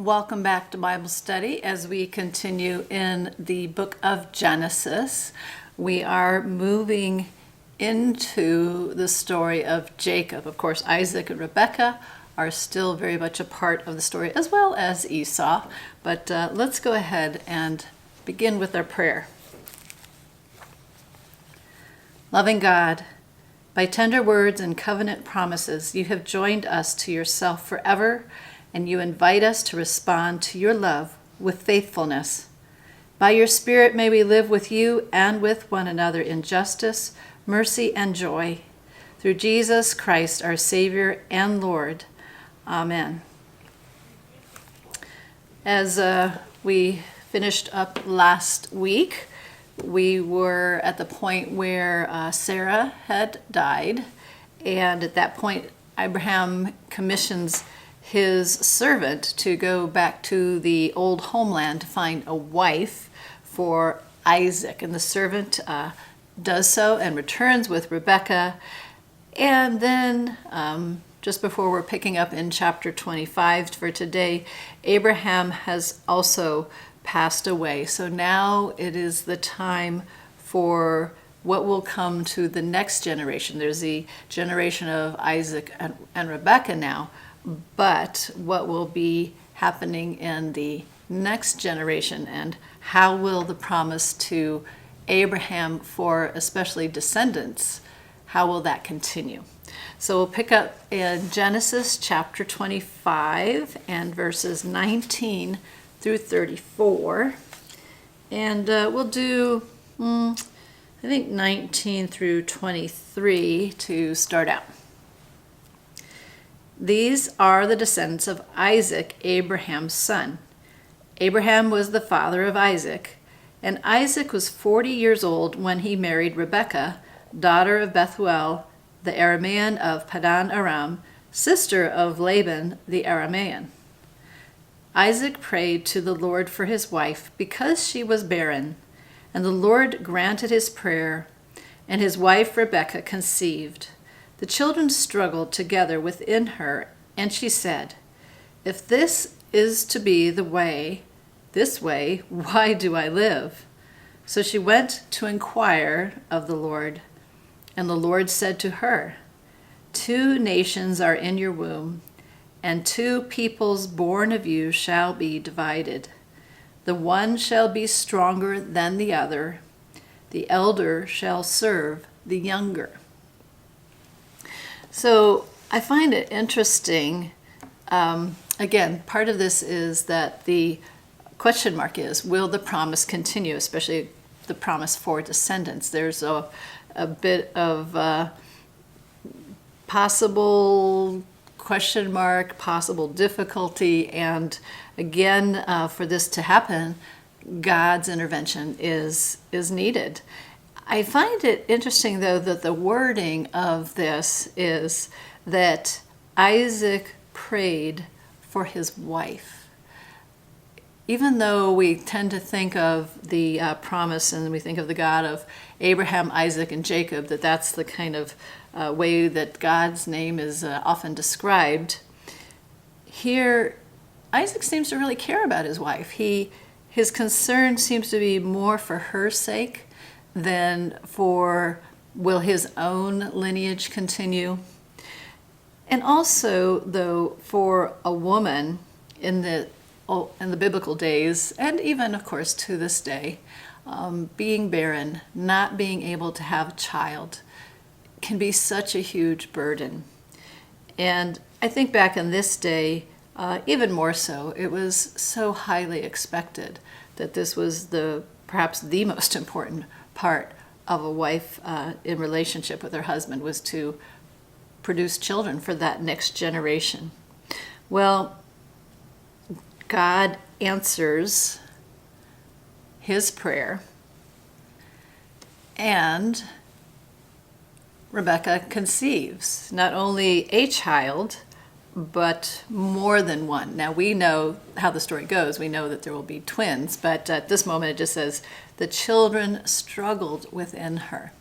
Welcome back to Bible study as we continue in the book of Genesis. We are moving into the story of Jacob. Of course, Isaac and Rebekah are still very much a part of the story, as well as Esau. But let's go ahead and begin with our prayer. Loving God, by tender words and covenant promises, you have joined us to yourself forever, and you invite us to respond to your love with faithfulness. By your Spirit, may we live with you and with one another in justice, mercy, and joy. Through Jesus Christ, our Savior and Lord. Amen. As we finished up last week, we were at the point where Sarah had died, and at that point, Abraham commissions his servant to go back to the old homeland to find a wife for Isaac. And the servant does so and returns with Rebekah. And then, just before we're picking up in chapter 25 for today, Abraham has also passed away. So now it is the time for what will come to the next generation. There's the generation of Isaac and Rebekah now. But what will be happening in the next generation, and how will the promise to Abraham for especially descendants, how will that continue? So we'll pick up in Genesis chapter 25 and verses 19 through 34. And we'll do, I think 19 through 23 to start out. These are the descendants of Isaac, Abraham's son. Abraham was the father of Isaac, and Isaac was 40 years old when he married Rebekah, daughter of Bethuel, the Aramean of Padan Aram, sister of Laban the Aramean. Isaac prayed to the Lord for his wife because she was barren, and the Lord granted his prayer, and his wife Rebekah conceived. The children struggled together within her, and she said, "If this is to be this way, why do I live?" So she went to inquire of the Lord, and the Lord said to her, "2 nations are in your womb, and 2 peoples born of you shall be divided. The one shall be stronger than the other. The elder shall serve the younger." So I find it interesting. Again, part of this is that the question mark is, will the promise continue, especially the promise for descendants? There's a bit of possible question mark, possible difficulty, and again, for this to happen, God's intervention is needed. I find it interesting, though, that the wording of this is that Isaac prayed for his wife. Even though we tend to think of the promise and we think of the God of Abraham, Isaac, and Jacob, that's the kind of way that God's name is often described, here Isaac seems to really care about his wife. His concern seems to be more for her sake than for will his own lineage continue. And also, though, for a woman in the biblical days, and even, of course, to this day, being barren, not being able to have a child, can be such a huge burden. And I think back in this day, even more so, it was so highly expected that this was perhaps the most important part of a wife in relationship with her husband, was to produce children for that next generation. Well, God answers his prayer, and Rebekah conceives not only a child, but more than one. Now, we know how the story goes. We know that there will be twins, but at this moment it just says the children struggled within her.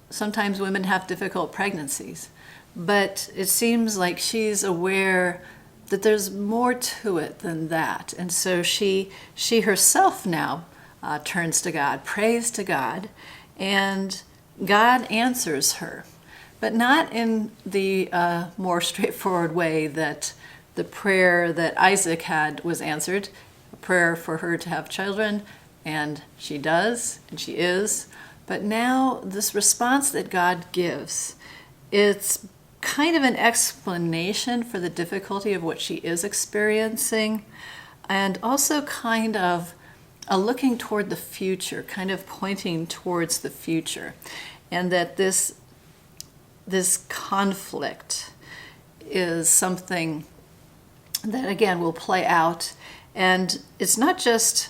Sometimes women have difficult pregnancies, but it seems like she's aware that there's more to it than that. And so she herself now turns to God, prays to God, and God answers her, but not in the more straightforward way that the prayer that Isaac had was answered, a prayer for her to have children, and she does, and she is. But now this response that God gives, it's kind of an explanation for the difficulty of what she is experiencing, and also kind of a looking toward the future, kind of pointing towards the future, and that this conflict is something that again will play out. And it's not just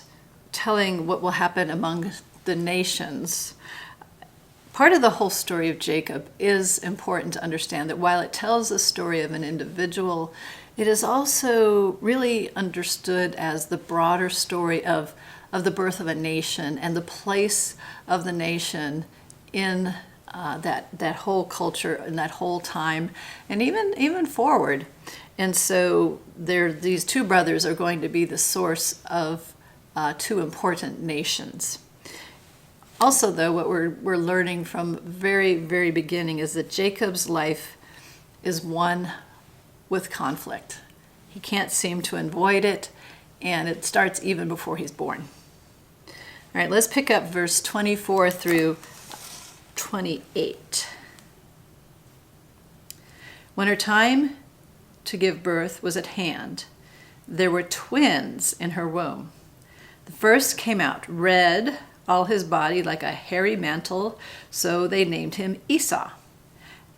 telling what will happen among the nations. Part of the whole story of Jacob is important to understand, that while it tells the story of an individual, it is also really understood as the broader story of the birth of a nation and the place of the nation in that whole culture and that whole time, and even forward. And so these two brothers are going to be the source of two important nations. Also, though, what we're learning from very, very beginning is that Jacob's life is one with conflict. He can't seem to avoid it, and it starts even before he's born. All right, let's pick up verse 24 through 28. When her time to give birth was at hand, there were twins in her womb. The first came out red, all his body like a hairy mantle, so they named him Esau.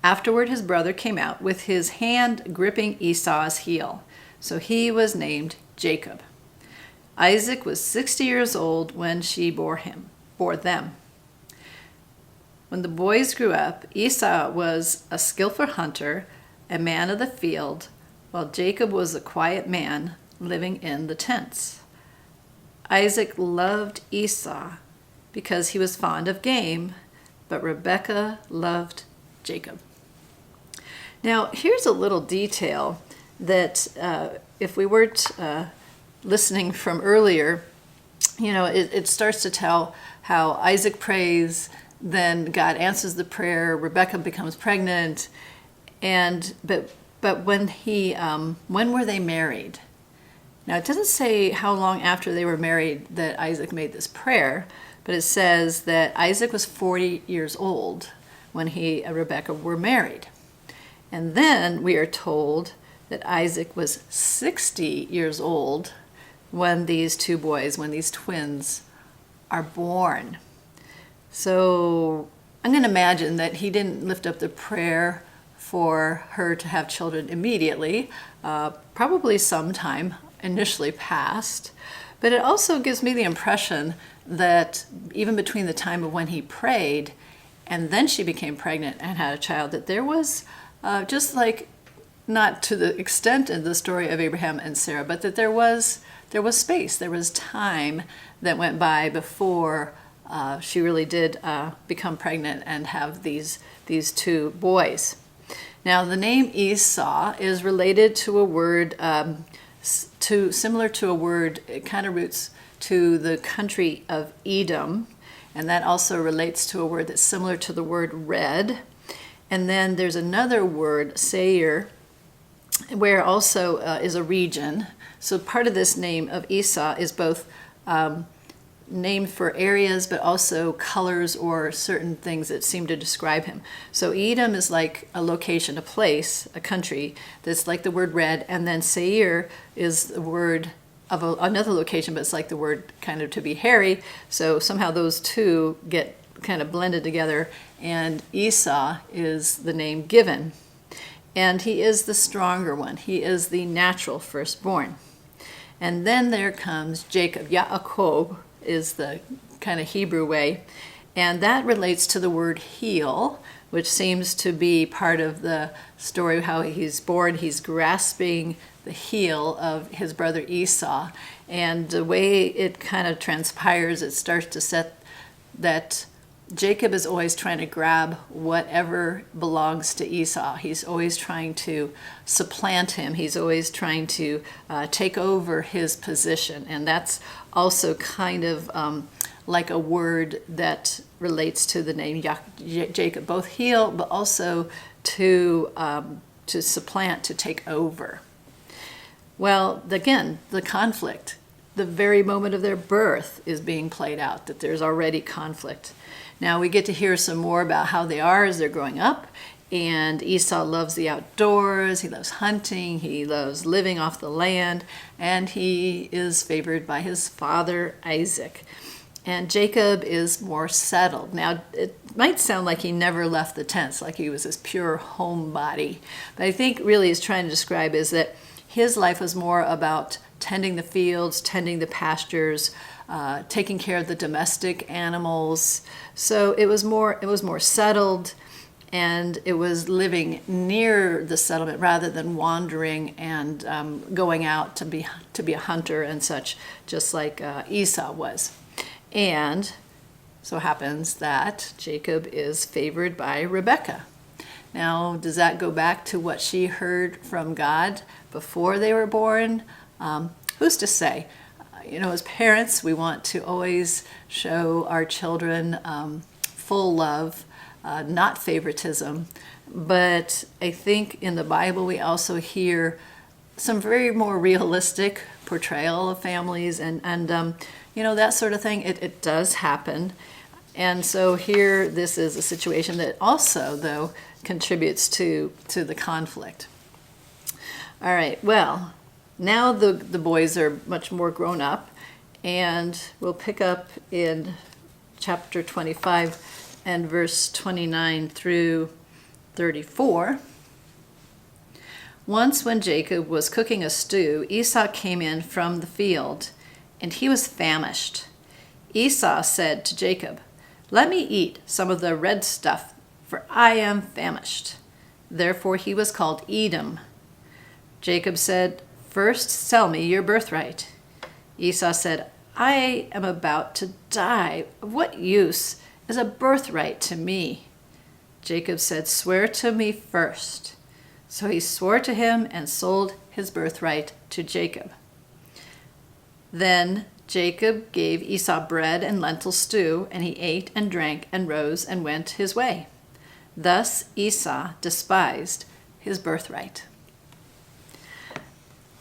Afterward his brother came out with his hand gripping Esau's heel, so he was named Jacob. Isaac was 60 years old when she bore them. When the boys grew up, Esau was a skillful hunter, a man of the field, while Jacob was a quiet man living in the tents. Isaac loved Esau because he was fond of game, but Rebekah loved Jacob. Now, here's a little detail that if we weren't listening from earlier, it starts to tell how Isaac prays, then God answers the prayer, Rebekah becomes pregnant, but when were they married? Now, it doesn't say how long after they were married that Isaac made this prayer, but it says that Isaac was 40 years old when he and Rebekah were married. And then we are told that Isaac was 60 years old when these two boys, when these twins are born. So I'm going to imagine that he didn't lift up the prayer for her to have children immediately, probably sometime initially passed. But it also gives me the impression that even between the time of when he prayed and then she became pregnant and had a child, that there was just like, not to the extent in the story of Abraham and Sarah, but that there was space, there was time that went by before she really did become pregnant and have these two boys. Now, the name Esau is related to a word similar to a word. It kind of roots to the country of Edom, and that also relates to a word that's similar to the word red. And then there's another word, Seir, where also is a region. So part of this name of Esau is both named for areas, but also colors or certain things that seem to describe him. So Edom is like a location, a place, a country that's like the word red, and then Seir is the word of another location, but it's like the word kind of to be hairy. So somehow those two get kind of blended together, and Esau is the name given. And he is the stronger one. He is the natural firstborn. And then there comes Jacob. Yaakov is the kind of Hebrew way. And that relates to the word heel, which seems to be part of the story of how he's born. He's grasping the heel of his brother Esau. And the way it kind of transpires, it starts to set that Jacob is always trying to grab whatever belongs to Esau. He's always trying to supplant him. He's always trying to take over his position. And that's also kind of like a word that relates to the name Jacob, both heal, but also to supplant, to take over. Well, again, the conflict, the very moment of their birth is being played out, that there's already conflict. Now we get to hear some more about how they are as they're growing up. And Esau loves the outdoors, he loves hunting, he loves living off the land, and he is favored by his father Isaac. And Jacob is more settled. Now, it might sound like he never left the tents, like he was this pure homebody. But I think really he's trying to describe is that his life was more about tending the fields, tending the pastures, taking care of the domestic animals. So it was more settled, and it was living near the settlement rather than wandering and going out to be a hunter and such, just like Esau was. And so happens that Jacob is favored by Rebekah. Now, does that go back to what she heard from God before they were born? Who's to say? As parents, we want to always show our children full love, not favoritism. But I think in the Bible we also hear some very more realistic portrayal of families and that sort of thing. It does happen. And so here, this is a situation that also, though, contributes to the conflict. All right, well, now the boys are much more grown up, and we'll pick up in chapter 25 and verse 29 through 34. Once when Jacob was cooking a stew, Esau came in from the field, and he was famished. Esau said to Jacob, "Let me eat some of the red stuff, for I am famished." Therefore he was called Edom. Jacob said, "First sell me your birthright." Esau said, "I am about to die. Of what use is a birthright to me?" Jacob said, "Swear to me first." So he swore to him and sold his birthright to Jacob. Then Jacob gave Esau bread and lentil stew, and he ate and drank and rose and went his way. Thus Esau despised his birthright.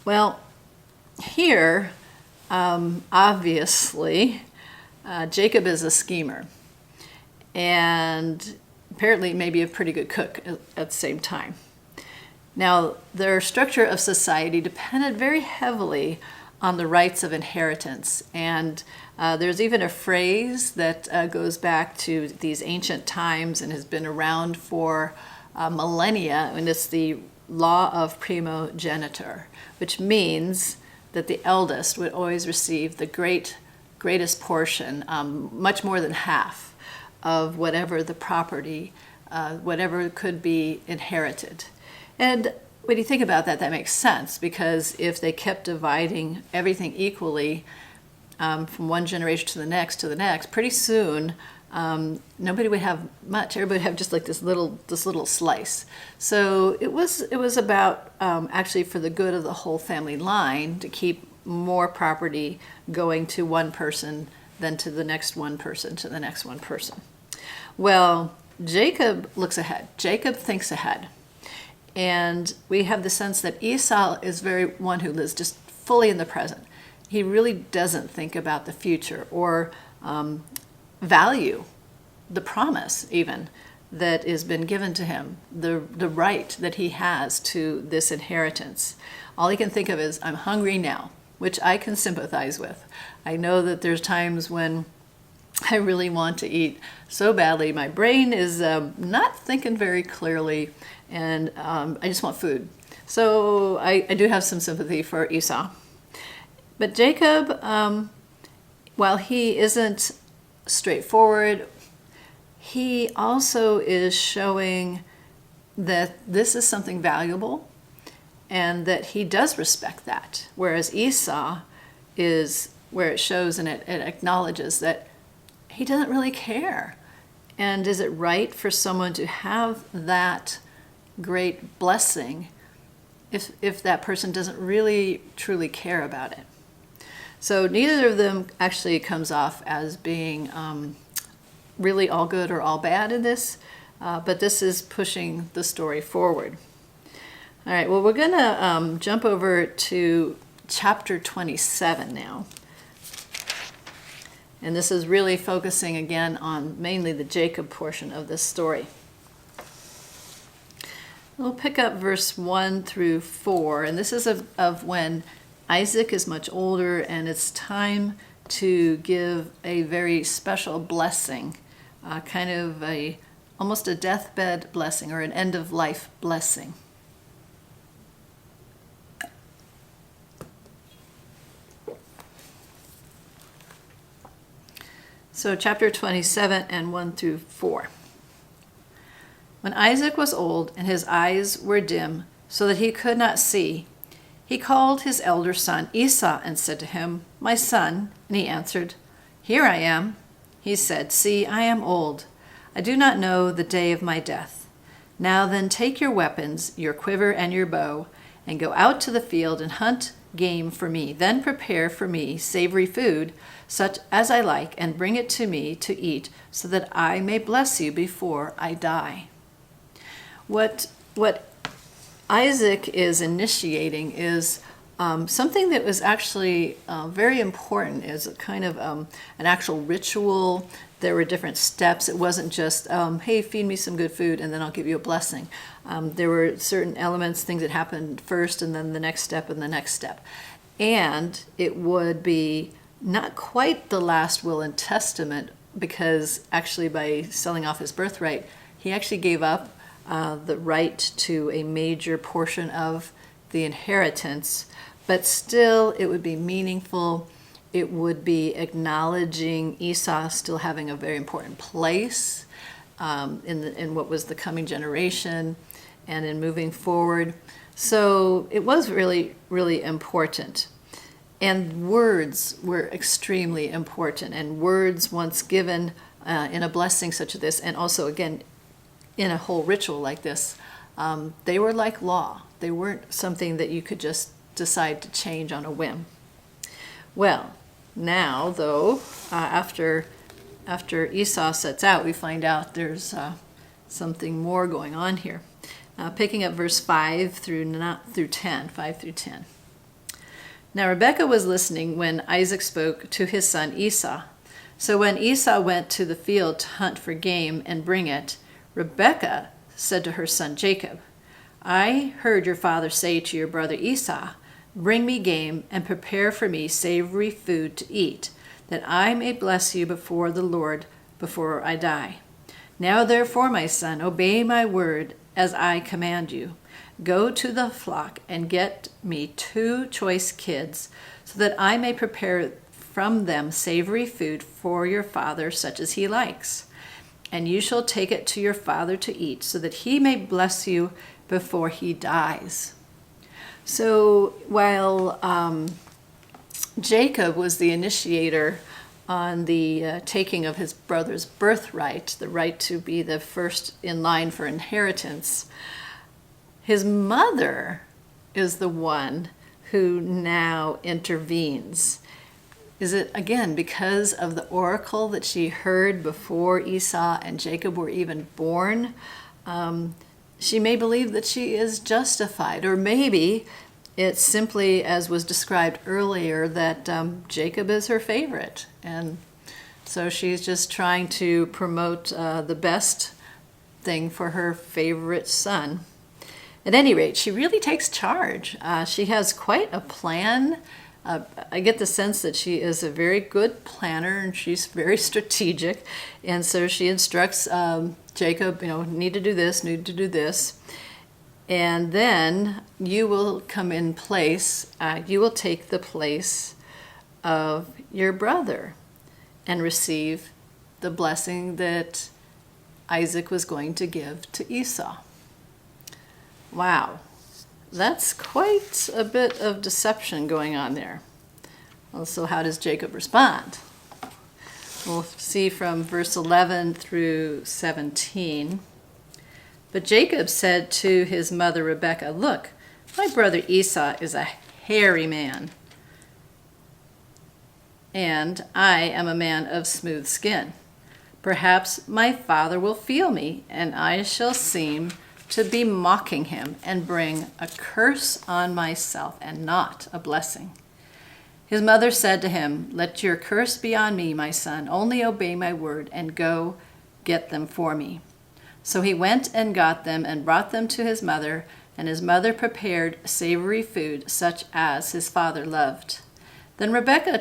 Well, here, obviously, Jacob is a schemer, and apparently maybe a pretty good cook at the same time. Now, their structure of society depended very heavily on the rights of inheritance. And there's even a phrase that goes back to these ancient times and has been around for millennia, and it's the law of primogeniture, which means that the eldest would always receive the greatest portion, much more than half of whatever the property, whatever could be inherited. And when you think about that, that makes sense, because if they kept dividing everything equally from one generation to the next, pretty soon nobody would have much. Everybody would have just like this little slice. So it was about actually for the good of the whole family line to keep more property going to one person than to the next one person to the next one person. Well, Jacob looks ahead. Jacob thinks ahead. And we have the sense that Esau is very one who lives just fully in the present. He really doesn't think about the future or value the promise even that has been given to him, the right that he has to this inheritance. All he can think of is, I'm hungry now, which I can sympathize with. I know that there's times when I really want to eat so badly. My brain is not thinking very clearly, and I just want food. So I do have some sympathy for Esau. But Jacob, while he isn't straightforward, he also is showing that this is something valuable and that he does respect that. Whereas Esau is where it shows and it acknowledges that he doesn't really care. And is it right for someone to have that great blessing if that person doesn't really truly care about it? So neither of them actually comes off as being really all good or all bad in this, but this is pushing the story forward. All right, well, we're going to jump over to chapter 27 now. And this is really focusing again on mainly the Jacob portion of this story. We'll pick up verse 1 through 4, and this is of when Isaac is much older and it's time to give a very special blessing, kind of almost a deathbed blessing or an end-of-life blessing. So chapter 27 and 1 through 4. When Isaac was old and his eyes were dim so that he could not see, he called his elder son Esau and said to him, "My son." And he answered, "Here I am." He said, "See, I am old. I do not know the day of my death. Now then take your weapons, your quiver and your bow, and go out to the field and hunt game for me. Then prepare for me savory food, such as I like, and bring it to me to eat, so that I may bless you before I die." What Isaac is initiating is something that was actually very important, is a kind of an actual ritual. There were different steps. It wasn't just, hey, feed me some good food and then I'll give you a blessing. There were certain elements, things that happened first and then the next step and the next step. And it would be not quite the last will and testament, because actually by selling off his birthright, he actually gave up the right to a major portion of the inheritance. But still, it would be meaningful. It would be acknowledging Esau still having a very important place in what was the coming generation and in moving forward. So it was really, really important. And words were extremely important. And words once given in a blessing such as this, and also, again, in a whole ritual like this, they were like law. They weren't something that you could just decide to change on a whim. Well, now, though, after Esau sets out, we find out there's something more going on here. Picking up verse 5 through 10. Now Rebekah was listening when Isaac spoke to his son Esau. So when Esau went to the field to hunt for game and bring it, Rebekah said to her son Jacob, "I heard your father say to your brother Esau, 'Bring me game and prepare for me savory food to eat, that I may bless you before the Lord before I die.' Now therefore, my son, obey my word as I command you. Go to the flock and get me 2 choice kids, so that I may prepare from them savory food for your father, such as he likes. And you shall take it to your father to eat, so that he may bless you before he dies." So while Jacob was the initiator on the taking of his brother's birthright, the right to be the first in line for inheritance, his mother is the one who now intervenes. Is it, again, because of the oracle that she heard before Esau and Jacob were even born? She may believe that she is justified, or maybe it's simply, as was described earlier, that Jacob is her favorite. And so she's just trying to promote the best thing for her favorite son. At any rate, she really takes charge. She has quite a plan. I get the sense that she is a very good planner and she's very strategic. And so she instructs Jacob, need to do this, need to do this. And then you will come in place, you will take the place of your brother and receive the blessing that Isaac was going to give to Esau. Wow, that's quite a bit of deception going on there. Also, how does Jacob respond? We'll see from verse 11 through 17. But Jacob said to his mother Rebekah, "Look, my brother Esau is a hairy man, and I am a man of smooth skin. Perhaps my father will feel me, and I shall seem to be mocking him and bring a curse on myself and not a blessing." His mother said to him, "Let your curse be on me, my son. Only obey my word and go get them for me." So he went and got them and brought them to his mother, and his mother prepared savory food such as his father loved. Then Rebekah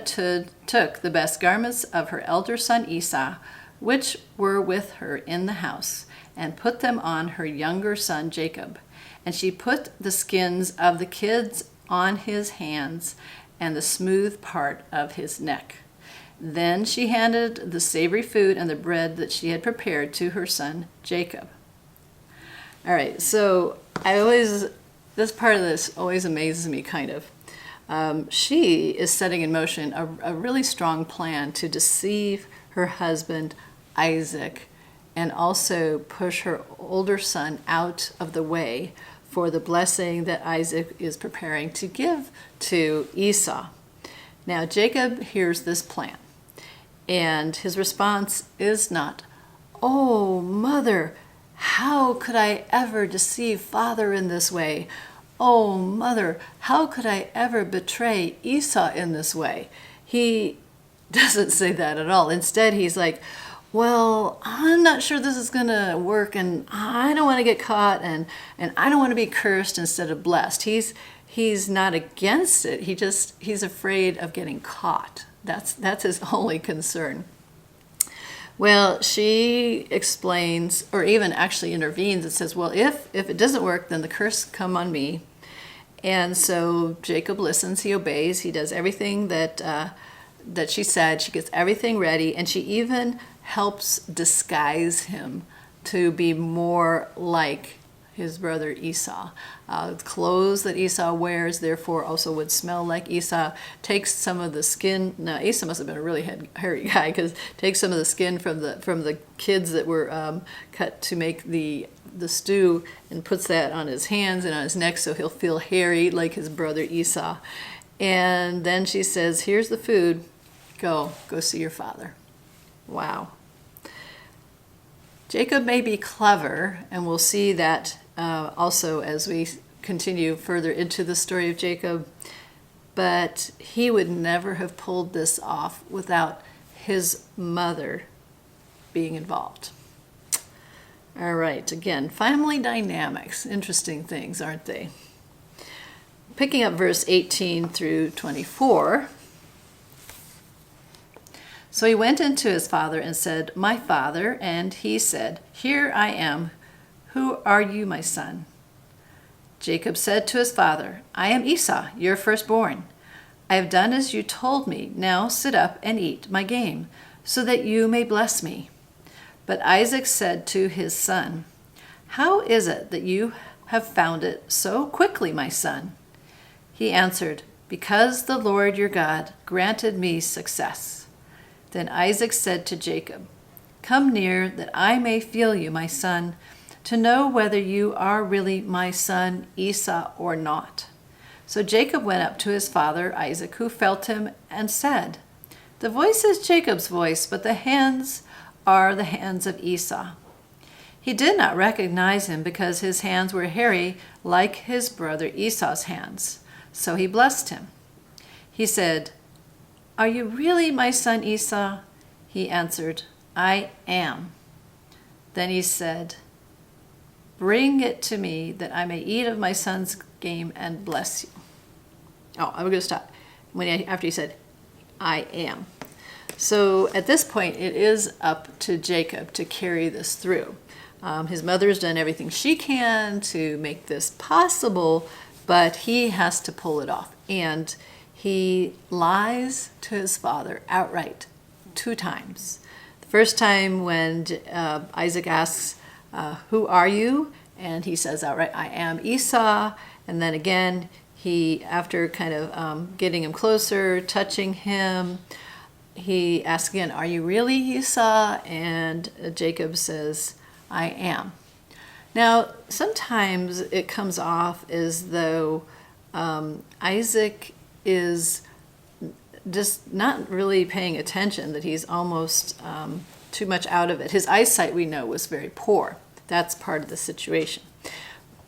took the best garments of her elder son Esau, which were with her in the house, and put them on her younger son Jacob. And she put the skins of the kids on his hands and the smooth part of his neck. Then she handed the savory food and the bread that she had prepared to her son Jacob. All right, so this part of this always amazes me, kind of. She is setting in motion a really strong plan to deceive her husband Isaac and also push her older son out of the way for the blessing that Isaac is preparing to give to Esau. Now Jacob hears this plan, and his response is not, "Oh, mother, how could I ever deceive father in this way? Oh, mother, how could I ever betray Esau in this way?" He doesn't say that at all. Instead, he's like, "Well, I'm not sure this is going to work, and I don't want to get caught, and I don't want to be cursed instead of blessed." He's not against it. He's afraid of getting caught. That's his only concern. Well, she explains, or even actually intervenes and says, "Well, if it doesn't work, then the curse come on me." And so Jacob listens, he obeys, he does everything that she said. She gets everything ready, and she even helps disguise him to be more like his brother Esau. Clothes that Esau wears, therefore, also would smell like Esau. Takes some of the skin. Now, Esau must have been a really hairy guy, because takes some of the skin from the kids that were cut to make the stew and puts that on his hands and on his neck, so he'll feel hairy like his brother Esau. And then she says, "Here's the food. Go see your father." Wow. Jacob may be clever, and we'll see that also as we continue further into the story of Jacob, but he would never have pulled this off without his mother being involved. All right, again, family dynamics, interesting things, aren't they? Picking up verse 18 through 24. So he went in to his father and said, "My father," and he said, "Here I am. Who are you, my son?" Jacob said to his father, "I am Esau, your firstborn. I have done as you told me. Now sit up and eat my game, so that you may bless me." But Isaac said to his son, "How is it that you have found it so quickly, my son?" He answered, "Because the Lord your God granted me success." Then Isaac said to Jacob, "Come near that I may feel you, my son, to know whether you are really my son Esau or not." So Jacob went up to his father Isaac, who felt him and said, "The voice is Jacob's voice, but the hands are the hands of Esau." He did not recognize him because his hands were hairy like his brother Esau's hands. So he blessed him. He said, "Are you really my son Esau?" He answered, "I am." Then he said, "Bring it to me that I may eat of my son's game and bless you." Oh, I'm going to stop after he said, "I am." So at this point, it is up to Jacob to carry this through. His mother's done everything she can to make this possible, but he has to pull it off. And he lies to his father outright 2 times. The first time when Isaac asks, "Who are you?" And he says outright, "I am Esau." And then again, he, after kind of getting him closer, touching him, he asks again, "Are you really Esau?" And Jacob says, "I am." Now, sometimes it comes off as though Isaac is just not really paying attention, that he's almost too much out of it. His eyesight, we know, was very poor. That's part of the situation.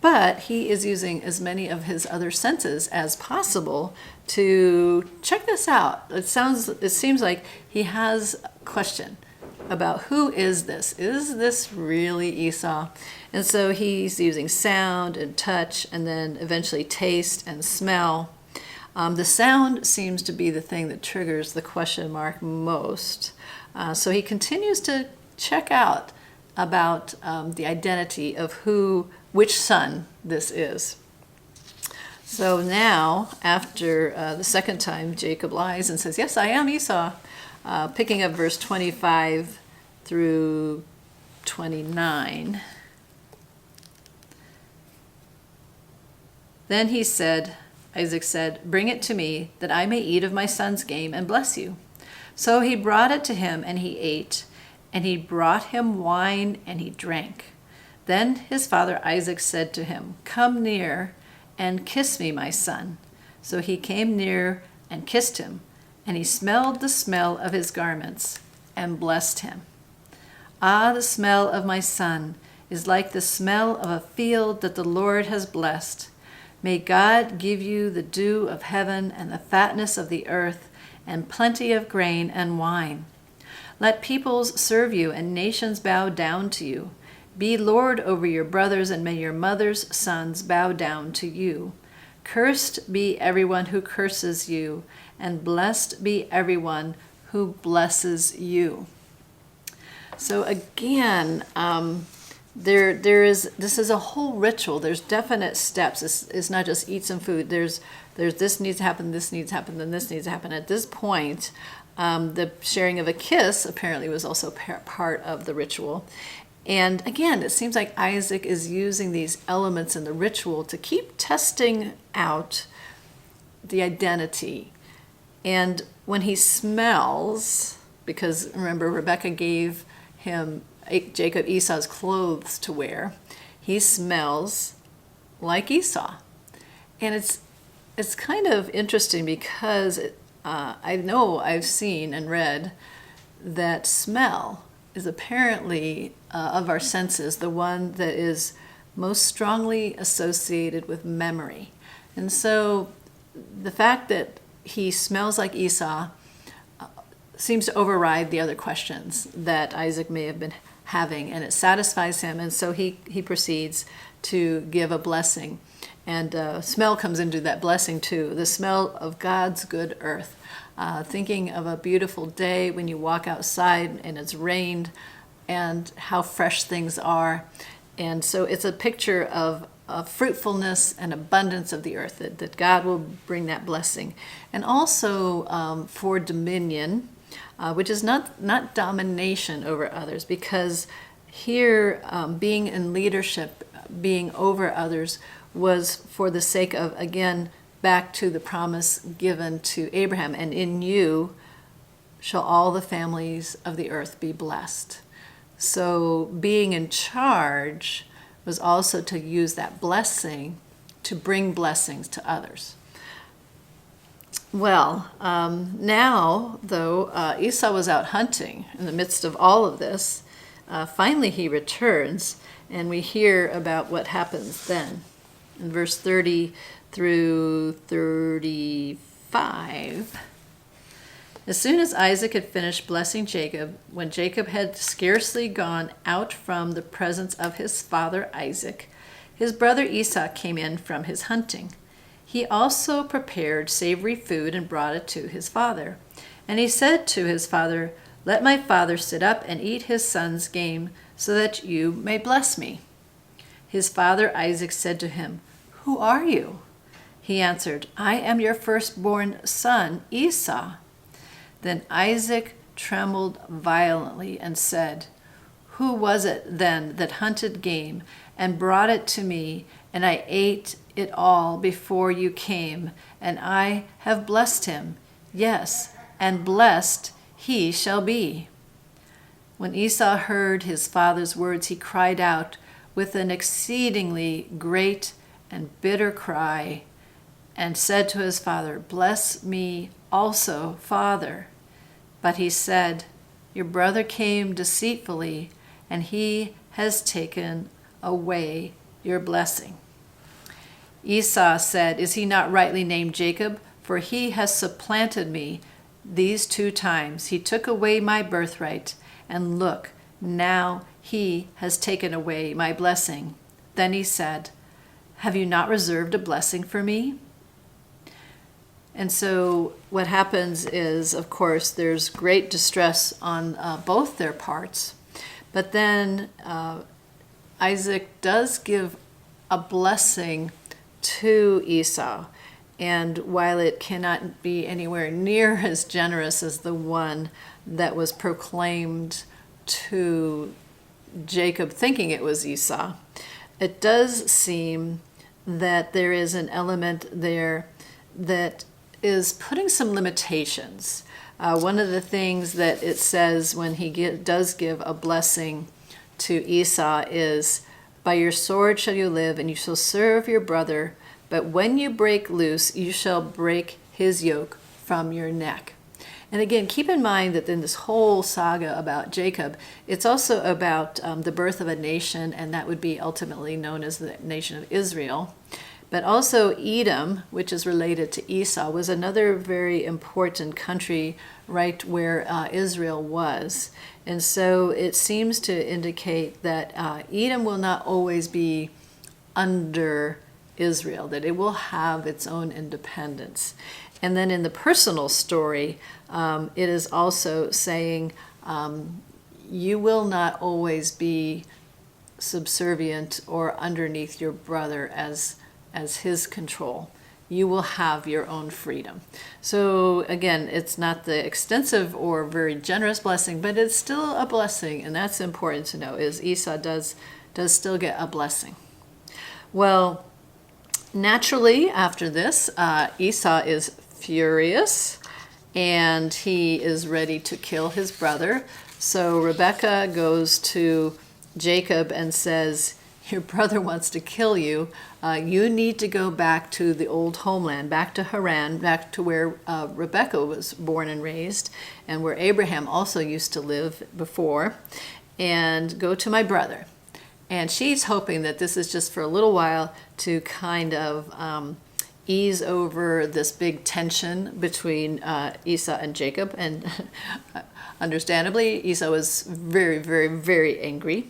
But he is using as many of his other senses as possible to check this out. It seems like he has a question about who is this? Is this really Esau? And so he's using sound and touch and then eventually taste and smell. The sound seems to be the thing that triggers the question mark most. So he continues to check out about the identity of which son this is. So now, after the second time, Jacob lies and says, "Yes, I am Esau," picking up verse 25 through 29. Then Isaac said, "Bring it to me, that I may eat of my son's game and bless you." So he brought it to him, and he ate, and he brought him wine, and he drank. Then his father Isaac said to him, "Come near and kiss me, my son." So he came near and kissed him, and he smelled the smell of his garments and blessed him. "Ah, the smell of my son is like the smell of a field that the Lord has blessed. May God give you the dew of heaven and the fatness of the earth and plenty of grain and wine. Let peoples serve you and nations bow down to you. Be Lord over your brothers, and may your mother's sons bow down to you. Cursed be everyone who curses you, and blessed be everyone who blesses you." So again, this is a whole ritual. There's definite steps. It's not just eat some food. There's this needs to happen, this needs to happen, then this needs to happen. At this point, the sharing of a kiss apparently was also part of the ritual. And again, it seems like Isaac is using these elements in the ritual to keep testing out the identity. And when he smells, because remember, Rebekah gave Jacob Esau's clothes to wear, he smells like Esau. And it's kind of interesting because I know I've seen and read that smell is apparently of our senses the one that is most strongly associated with memory. And so the fact that he smells like Esau seems to override the other questions that Isaac may have been having, and it satisfies him, and so he proceeds to give a blessing. And smell comes into that blessing too, the smell of God's good earth. Thinking of a beautiful day when you walk outside and it's rained, and how fresh things are. And so it's a picture of fruitfulness and abundance of the earth, that God will bring that blessing. And also for dominion, which is not domination over others, because here being in leadership, being over others, was for the sake of, again, back to the promise given to Abraham, and in you shall all the families of the earth be blessed. So being in charge was also to use that blessing to bring blessings to others. Well, now, though, Esau was out hunting in the midst of all of this. Finally, he returns, and we hear about what happens then. In verse 30 through 35, as soon as Isaac had finished blessing Jacob, when Jacob had scarcely gone out from the presence of his father Isaac, his brother Esau came in from his hunting. He also prepared savory food and brought it to his father. And he said to his father, "Let my father sit up and eat his son's game, so that you may bless me." His father Isaac said to him, "Who are you?" He answered, "I am your firstborn son, Esau." Then Isaac trembled violently and said, "Who was it then that hunted game and brought it to me, and I ate it all before you came, and I have blessed him? Yes, and blessed he shall be. When Esau heard his father's words, he cried out with an exceedingly great and bitter cry, and said to his father, Bless me also, father. But he said, Your brother came deceitfully, and he has taken away your blessing. Esau said, Is he not rightly named Jacob? For he has supplanted me these 2 times. He took away my birthright, and look, now he has taken away my blessing. Then he said, Have you not reserved a blessing for me? And so what happens is, of course, there's great distress on both their parts. But then Isaac does give a blessing to Esau. And while it cannot be anywhere near as generous as the one that was proclaimed to Jacob thinking it was Esau, it does seem that there is an element there that is putting some limitations. One of the things that it says when he does give a blessing to Esau is, By your sword shall you live, and you shall serve your brother, but when you break loose, you shall break his yoke from your neck. And again, keep in mind that in this whole saga about Jacob, it's also about the birth of a nation, and that would be ultimately known as the nation of Israel. But also Edom, which is related to Esau, was another very important country right where Israel was. And so it seems to indicate that Edom will not always be under Israel, that it will have its own independence. And then in the personal story, it is also saying you will not always be subservient or underneath your brother as his control. You will have your own freedom. So again, it's not the extensive or very generous blessing, but it's still a blessing, and that's important to know, is Esau does still get a blessing. Well, naturally after this, Esau is furious, and he is ready to kill his brother. So Rebekah goes to Jacob and says, Your brother wants to kill you. You need to go back to the old homeland, back to Haran, back to where Rebekah was born and raised, and where Abraham also used to live before, and go to my brother. And she's hoping that this is just for a little while to kind of ease over this big tension between Esau and Jacob. And understandably, Esau was very, very, very angry.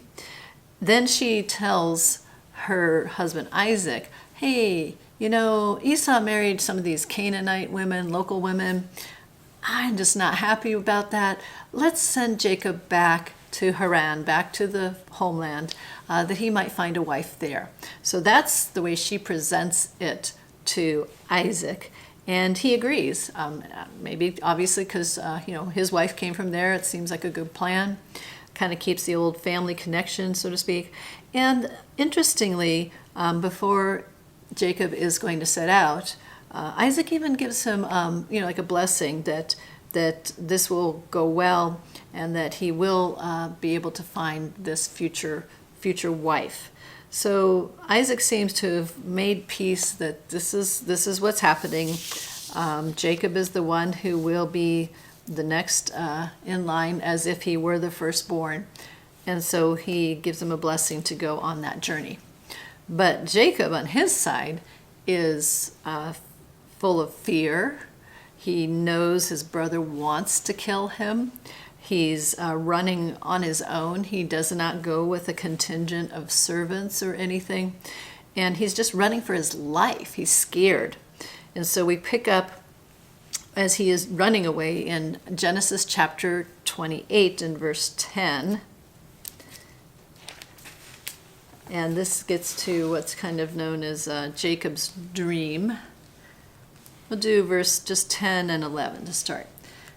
Then she tells her husband Isaac, Hey, Esau married some of these Canaanite women, local women. I'm just not happy about that. Let's send Jacob back to Haran, back to the homeland, that he might find a wife there. So that's the way she presents it to Isaac. And he agrees. Maybe obviously because his wife came from there. It seems like a good plan. Kind of keeps the old family connection, so to speak. And interestingly, before Jacob is going to set out, Isaac even gives him, like a blessing that this will go well, and that he will be able to find this future wife. So Isaac seems to have made peace that this is what's happening. Jacob is the one who will be the next in line, as if he were the firstborn. And so he gives him a blessing to go on that journey. But Jacob, on his side, is full of fear. He knows his brother wants to kill him. He's running on his own. He does not go with a contingent of servants or anything. And he's just running for his life. He's scared. And so we pick up as he is running away in Genesis chapter 28 and verse 10. And this gets to what's kind of known as Jacob's dream. We'll do verse just 10 and 11 to start.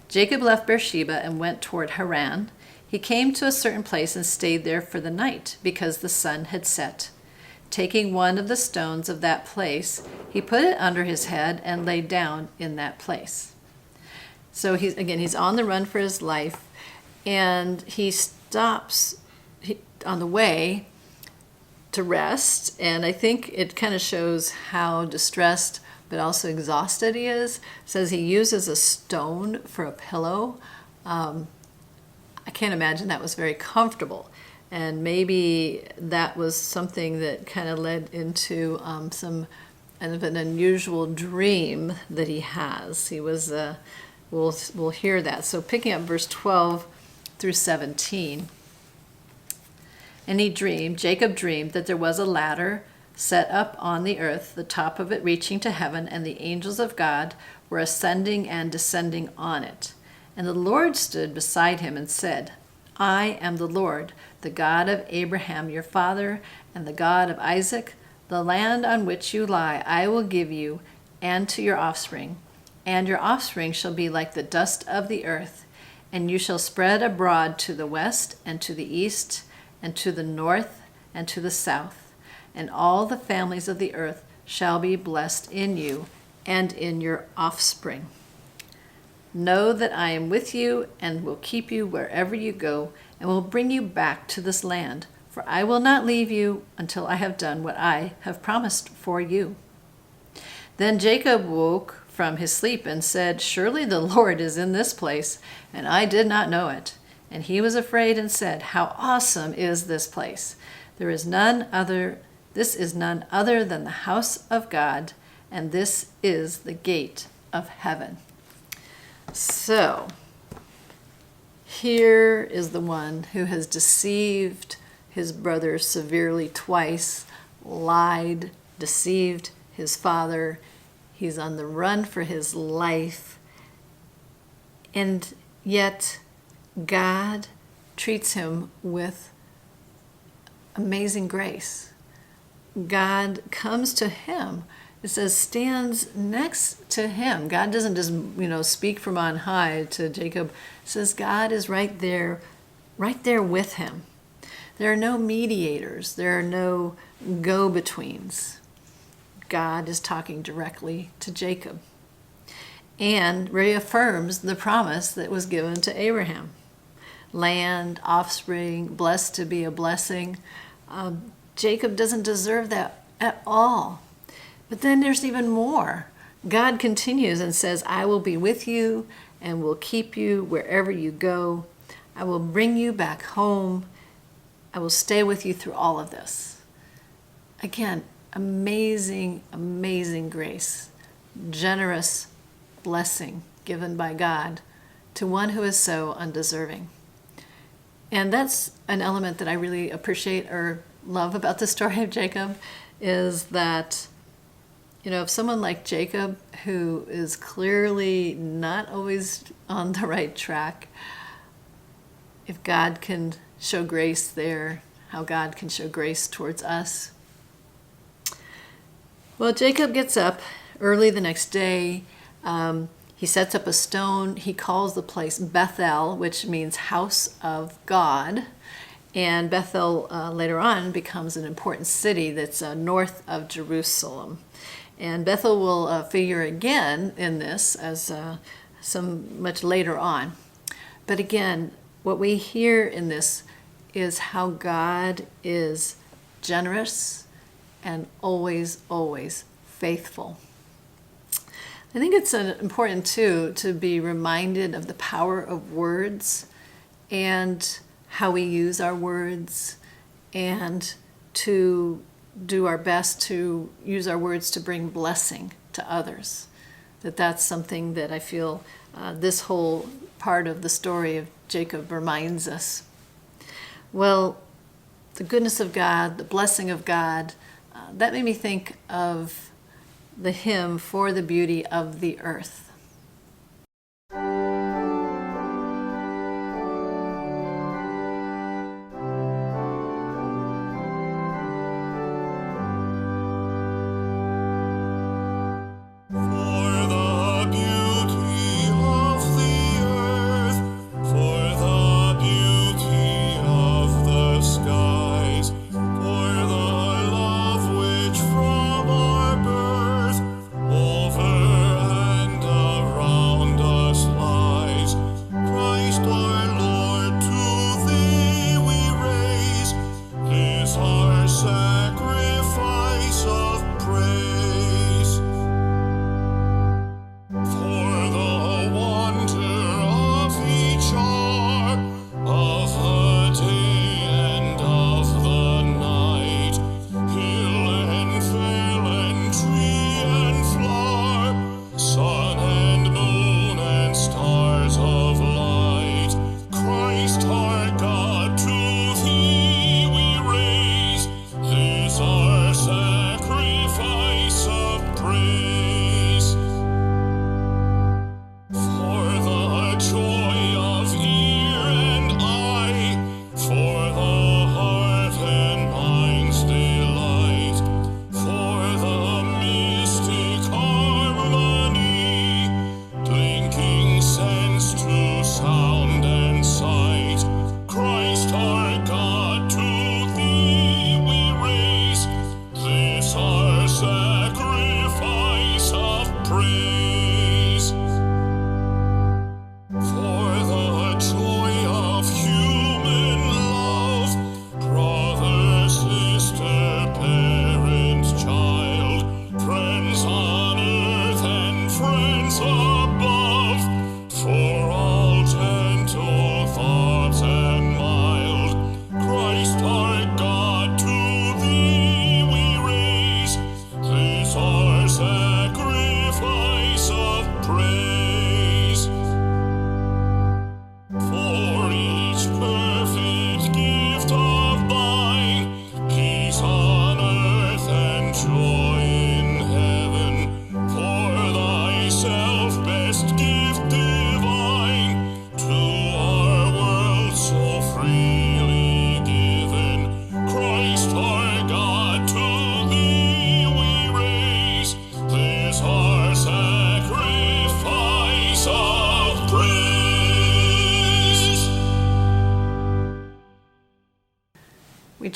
Jacob left Beersheba and went toward Haran. He came to a certain place and stayed there for the night, because the sun had set. Taking one of the stones of that place, he put it under his head and lay down in that place. So he's on the run for his life, and he stops on the way to rest. And I think it kind of shows how distressed but also exhausted he is. It says he uses a stone for a pillow. I can't imagine that was very comfortable. And maybe that was something that kind of led into some kind of an unusual dream that he has. He was, we'll hear that. So picking up verse 12 through 17. And Jacob dreamed that there was a ladder set up on the earth, the top of it reaching to heaven, and the angels of God were ascending and descending on it. And the Lord stood beside him and said, I am the Lord, the God of Abraham your father, and the God of Isaac. The land on which you lie I will give you, and to your offspring. And your offspring shall be like the dust of the earth, and you shall spread abroad to the west, and to the east, and to the north, and to the south. And all the families of the earth shall be blessed in you, and in your offspring. Know that I am with you, and will keep you wherever you go, and will bring you back to this land. For I will not leave you until I have done what I have promised for you. Then Jacob woke from his sleep and said, Surely the Lord is in this place, and I did not know it. And he was afraid and said, How awesome is this place! This is none other than the house of God, and this is the gate of heaven. So, here is the one who has deceived his brother severely twice, lied, deceived his father. He's on the run for his life. And yet, God treats him with amazing grace. God comes to him. It says stands next to him. God doesn't just, speak from on high to Jacob. It says God is right there with him. There are no mediators. There are no go-betweens. God is talking directly to Jacob and reaffirms the promise that was given to Abraham. Land, offspring, blessed to be a blessing. Jacob doesn't deserve that at all. But then there's even more. God continues and says, I will be with you and will keep you wherever you go. I will bring you back home. I will stay with you through all of this. Again, amazing, amazing grace. Generous blessing given by God to one who is so undeserving. And that's an element that I really appreciate or love about the story of Jacob, is that if someone like Jacob, who is clearly not always on the right track, if God can show grace there, how God can show grace towards us. Well, Jacob gets up early the next day. He sets up a stone. He calls the place Bethel, which means house of God. And Bethel later on becomes an important city that's north of Jerusalem. And Bethel will figure again in this as much later on. But again, what we hear in this is how God is generous and always, always faithful. I think it's important too to be reminded of the power of words and how we use our words, and to do our best to use our words to bring blessing to others. That's something that I feel this whole part of the story of Jacob reminds us. Well, the goodness of God, the blessing of God, that made me think of the hymn, For the Beauty of the Earth. Over and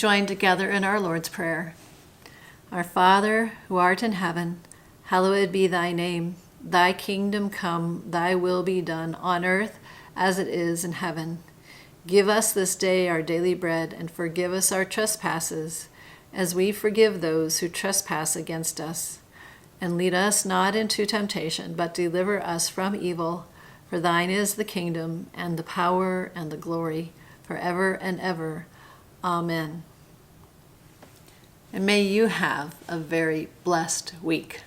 join together in our Lord's Prayer. Our Father, who art in heaven, hallowed be thy name. Thy kingdom come, thy will be done on earth as it is in heaven. Give us this day our daily bread, and forgive us our trespasses, as we forgive those who trespass against us. And lead us not into temptation, but deliver us from evil. For thine is the kingdom, and the power, and the glory, forever and ever. Amen. And may you have a very blessed week.